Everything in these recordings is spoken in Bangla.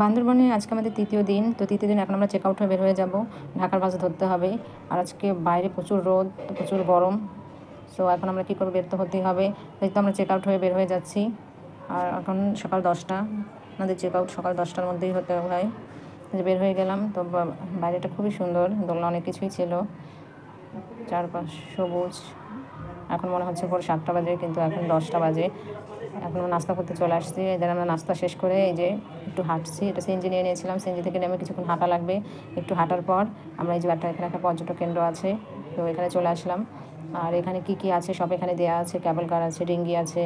বান্দরবনে আজকে আমাদের তৃতীয় দিন। তো তৃতীয় দিন এখন আমরা চেক আউট হয়ে বের হয়ে যাব। ঢাকার বাস ধরতে হবে। আর আজকে বাইরে প্রচুর রোদ, প্রচুর গরম। সো এখন আমরা কী করবো, বের তো হতেই হবে। তাই তো আমরা চেক আউট হয়ে বের হয়ে যাচ্ছি। আর এখন সকাল 10টা, আমাদের চেক আউট সকাল 10টার মধ্যেই হতে হয়। যে বের হয়ে গেলাম। তো বাইরেটা খুবই সুন্দর, দোলনা অনেক কিছুই ছিল, চারপাশ সবুজ। এখন মনে হচ্ছে ভোর 7টা বাজে, কিন্তু এখন 10টা বাজে। এখন নাস্তা করতে চলে আসছি। এদের আমরা নাস্তা শেষ করে এই যে একটু হাঁটছি। এটা সিএনজি নিয়ে নিয়েছিলাম, সিএনজি থেকে নেমে কিছুক্ষণ হাঁটা লাগবে। একটু হাঁটার পর আমরা এই যে এখানে একটা পর্যটক কেন্দ্র আছে, তো এখানে চলে আসলাম। আর এখানে কি কি আছে সব এখানে দেওয়া আছে, কেবল কার আছে, ডিঙ্গি আছে,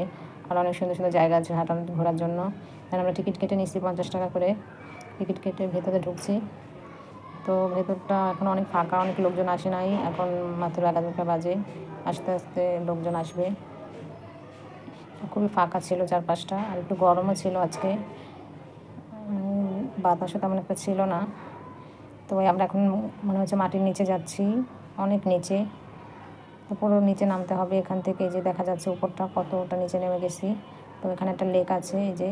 আর অনেক সুন্দর সুন্দর জায়গা আছে হাঁটার ঘোরার জন্য। এখানে আমরা টিকিট কেটে নিচ্ছি 50 টাকা করে। টিকিট কেটে ভেতরে ঢুকছি। তো ভেতরটা এখন অনেক ফাঁকা, অনেক লোকজন আসে নাই, এখন মাত্র 11টা বাজে। আস্তে আস্তে লোকজন আসবে। খুবই ফাঁকা ছিল চারপাশটা, আর একটু গরমও ছিল আজকে। বাতাসও তেমন একটা ছিল না। তো আমরা এখন মনে হচ্ছে মাটির নিচে যাচ্ছি, অনেক নিচে। তো পুরো নিচে নামতে হবে এখান থেকে। এই যে দেখা যাচ্ছে উপরটা কতটা নিচে নেমে গেছি। তো এখানে একটা লেক আছে, এই যে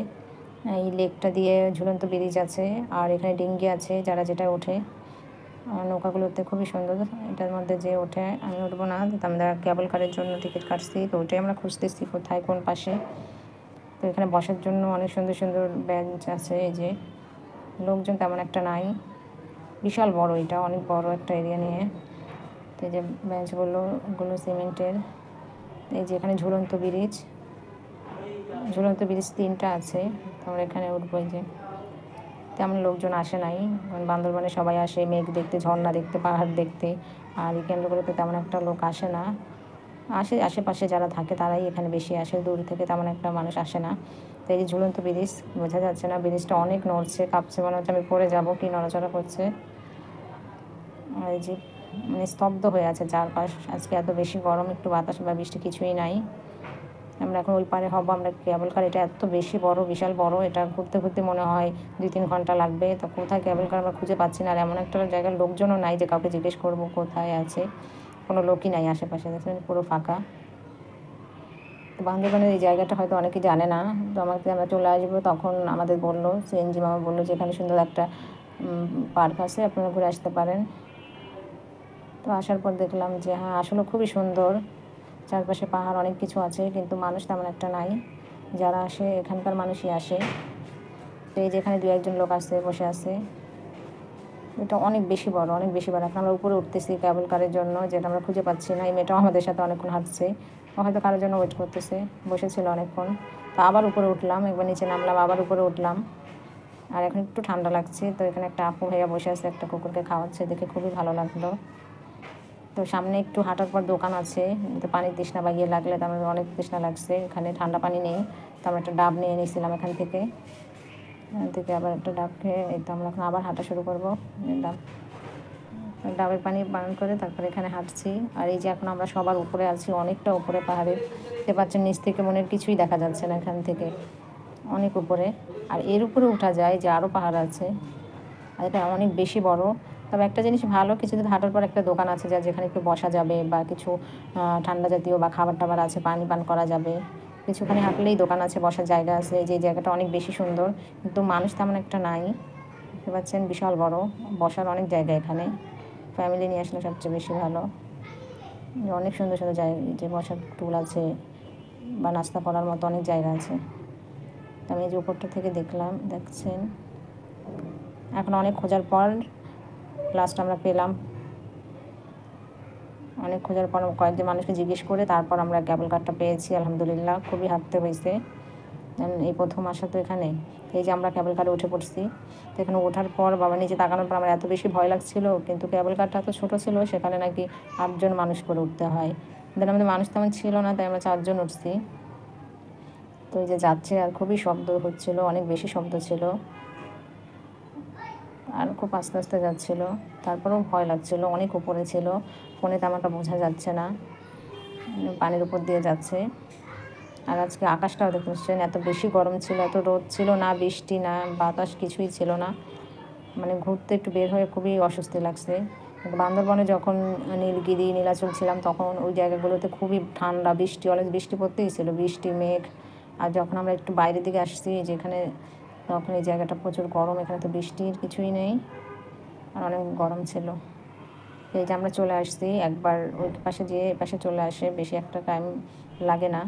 এই লেকটা দিয়ে ঝুলন্ত ব্রিজ আছে, আর এখানে ডিঙ্গি আছে, যারা যেটা ওঠে। নৌকাগুলোতে খুবই সুন্দর। এটার মধ্যে যে ওঠে, আমি উঠবো না। আমরা কেবল কারের জন্য টিকিট কাটছি, তো ওইটাই আমরা খুঁজতেছি কোথায় কোন পাশে। তো এখানে বসার জন্য অনেক সুন্দর সুন্দর বেঞ্চ আছে। এই যে লোকজন তেমন একটা নাই, বিশাল বড়, এটা অনেক বড় একটা এরিয়া নিয়ে। তো এই যে বেঞ্চগুলো ওগুলো সিমেন্টের। এই যে এখানে ঝুলন্ত ব্রিজ, ঝুলন্ত ব্রিজ 3টা আছে। আমরা এখানে উঠবো। এই যে তেমন লোকজন আসে নাই, কারণ বান্দরবানে সবাই আসে মেঘ দেখতে, ঝর্ণা দেখতে, পাহাড় দেখতে। আর এই কেন্দ্রগুলোতে তেমন একটা লোক আসে না। আশেপাশে যারা থাকে তারাই এখানে বেশি আসে, দূর থেকে তেমন একটা মানুষ আসে না। তো এই যে ঝুলন্ত ব্রিজ, বোঝা যাচ্ছে না, ব্রিজটা অনেক নড়ছে, কাঁপছে, মনে হচ্ছে আমি পড়ে যাবো, কি নড়াচড়া করছে। আর এই যে মানে স্তব্ধ হয়ে আছে চারপাশ। আজকে এত বেশি গরম, একটু বাতাস বা বৃষ্টি কিছুই নাই। আমরা এখন ওই পারে হবো। আমরা কেবল কার, এটা এত বেশি বড়, বিশাল বড়, এটা ঘুরতে ঘুরতে মনে হয় 2-3 ঘন্টা লাগবে। তো কোথায় কেবল কার আমরা খুঁজে পাচ্ছি না। আর এমন একটা জায়গার লোকজনও নাই যে কাউকে জিজ্ঞেস করবো কোথায় আছে, কোনো লোকই নাই আশেপাশে। দেখছেন পুরো ফাঁকা। তো বান্দরবানের এই জায়গাটা হয়তো অনেকেই জানে না। তো আমরা চলে আসবো, তখন আমাদের বললো, সিএনজি মামা বললো যে এখানে সুন্দর একটা পার্ক আছে, আপনারা ঘুরে আসতে পারেন। তো আসার পর দেখলাম যে হ্যাঁ, আসলে খুবই সুন্দর। চারপাশে পাহাড়, অনেক কিছু আছে, কিন্তু মানুষ তেমন একটা নাই। যারা আসে এখানকার মানুষই আসে। তো এই যেখানে 2-1 জন লোক আসছে, বসে আছে। এটা অনেক বেশি বড়, অনেক বেশি বড়। এখন আমরা উপরে উঠতেছি কেবল কারের জন্য, যেটা আমরা খুঁজে পাচ্ছি না। এই মেয়েটাও আমাদের সাথে অনেকক্ষণ হাঁটছে, ও হয়তো কারোর জন্য ওয়েট করতেছে, বসেছিল অনেকক্ষণ। তো আবার উপরে উঠলাম, একবার নিচে নামলাম, আবার উপরে উঠলাম। আর এখন একটু ঠান্ডা লাগছে। তো এখানে একটা আপু ভাইয়া বসে আছে, একটা কুকুরকে খাওয়াচ্ছে, দেখে খুবই ভালো লাগলো। তো সামনে একটু হাঁটার পর দোকান আছে। তো পানির তৃষ্ণা বা ইয়ে লাগলে, তো আমার অনেক তৃষ্ণা লাগছে, এখানে ঠান্ডা পানি নেই। তো আমরা একটা ডাব নিয়ে নিয়েছিলাম এখান থেকে। আবার একটা ডাব খেয়ে এই তো আমরা এখন আবার হাঁটা শুরু করবো। ডাবের পানি পান করে তারপরে এখানে হাঁটছি। আর এই যে এখন আমরা সবার উপরে আছি, অনেকটা উপরে পাহাড়ে। দেখতে পাচ্ছেন নিচ থেকে মনের কিছুই দেখা যাচ্ছে না এখান থেকে, অনেক উপরে। আর এর উপরে উঠা যায় যে আরও পাহাড় আছে, আর এটা অনেক বেশি বড়। তবে একটা জিনিস ভালো, কিছুদিন হাঁটার পর একটা দোকান আছে যা, যেখানে একটু বসা যাবে, বা কিছু ঠান্ডা জাতীয় বা খাবার টাবার আছে, পানি পান করা যাবে। কিছুখানি হাঁটলেই দোকান আছে, বসার জায়গা আছে। যে জায়গাটা অনেক বেশি সুন্দর, কিন্তু মানুষ তেমন একটা নাই। দেখতে পাচ্ছেন বিশাল বড়, বসার অনেক জায়গা এখানে। ফ্যামিলি নিয়ে আসলে সবচেয়ে বেশি ভালো। অনেক সুন্দর সুন্দর জায়গা, যে বসার টুল আছে বা নাস্তা করার মতো অনেক জায়গা আছে। আমি এই যে উপরটা থেকে দেখছেন। এখন অনেক খোঁজার পর লাস্ট আমরা পেলাম। অনেক খোঁজার পর কয়েকজন মানুষকে জিজ্ঞেস করে তারপর আমরা কেবল কারটা পেয়েছি, আলহামদুলিল্লাহ। খুবই হাঁটতে হয়েছে, এই প্রথম আসা তো এখানে। এই যে আমরা কেবল কারে উঠে পড়ছি। তো এখানে ওঠার পর বাবা নিচে তাকানোর পর আমার এত বেশি ভয় লাগছিল, কিন্তু কেবল কারটা এত ছোটো ছিল, সেখানে নাকি 8জন মানুষ করে উঠতে হয়। দেন আমাদের মানুষ তেমন ছিল না, তাই আমরা 4জন উঠছি। তো এই যে যাচ্ছে, আর খুবই শব্দ হচ্ছিলো, অনেক বেশি শব্দ ছিল, আর খুব আস্তে আস্তে যাচ্ছিল। তারপরেও ভয় লাগছিল, অনেক উপরে ছিল, ফোনে তেমনটা বোঝা যাচ্ছে না, পানির উপর দিয়ে যাচ্ছে। আর আজকে আকাশটাও দেখতে পাচ্ছেন, এত বেশি গরম ছিল, এত রোদ ছিল না, বৃষ্টি না, বাতাস কিছুই ছিল না। মানে ঘুরতে একটু বের হয়ে খুবই অস্বস্তি লাগছে। বান্দরবনে যখন নীলগিরি, নীলাচল ছিলাম, তখন ওই জায়গাগুলোতে খুবই ঠান্ডা, বৃষ্টি, অলরেডি বৃষ্টি পড়তেই ছিল, বৃষ্টি, মেঘ। আর যখন আমরা একটু বাইরের দিকে আসছি, যেখানে তখন এই জায়গাটা প্রচুর গরম, এখানে তো বৃষ্টির কিছুই নেই আর অনেক গরম ছিল। এই যে আমরা চলে আসছি, একবার ওই পাশে যেয়ে এ পাশে চলে আসে, বেশি একটা টাইম লাগে না।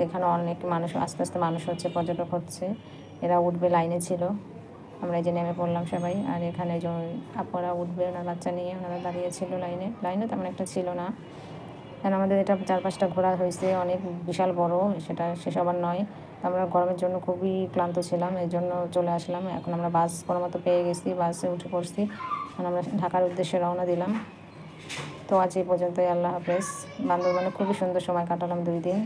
এখানে অনেক মানুষ, আস্তে আস্তে মানুষ হচ্ছে, পর্যটক হচ্ছে, এরা উঠবে, লাইনে ছিল। আমরা এই যে নেমে পড়লাম সবাই। আর এখানে যে আপুরা উঠবে, ওনার বাচ্চা নিয়ে ওনারা দাঁড়িয়েছিল লাইনে তেমন একটা ছিল না, কারণ আমাদের এটা 4-5টা ঘোরা হয়েছে, অনেক বিশাল বড়, সেটা শেষ হবার নয়। তো আমরা গরমের জন্য খুবই ক্লান্ত ছিলাম, এই জন্য চলে আসলাম। এখন আমরা বাস কোনো মতো পেয়ে গেছি, বাসে উঠে পড়ছি, এখন আমরা ঢাকার উদ্দেশ্যে রওনা দিলাম। তো আজ এই পর্যন্তই, আল্লাহ হাফেজ। বান্দরবানে খুবই সুন্দর সময় কাটালাম 2 দিন।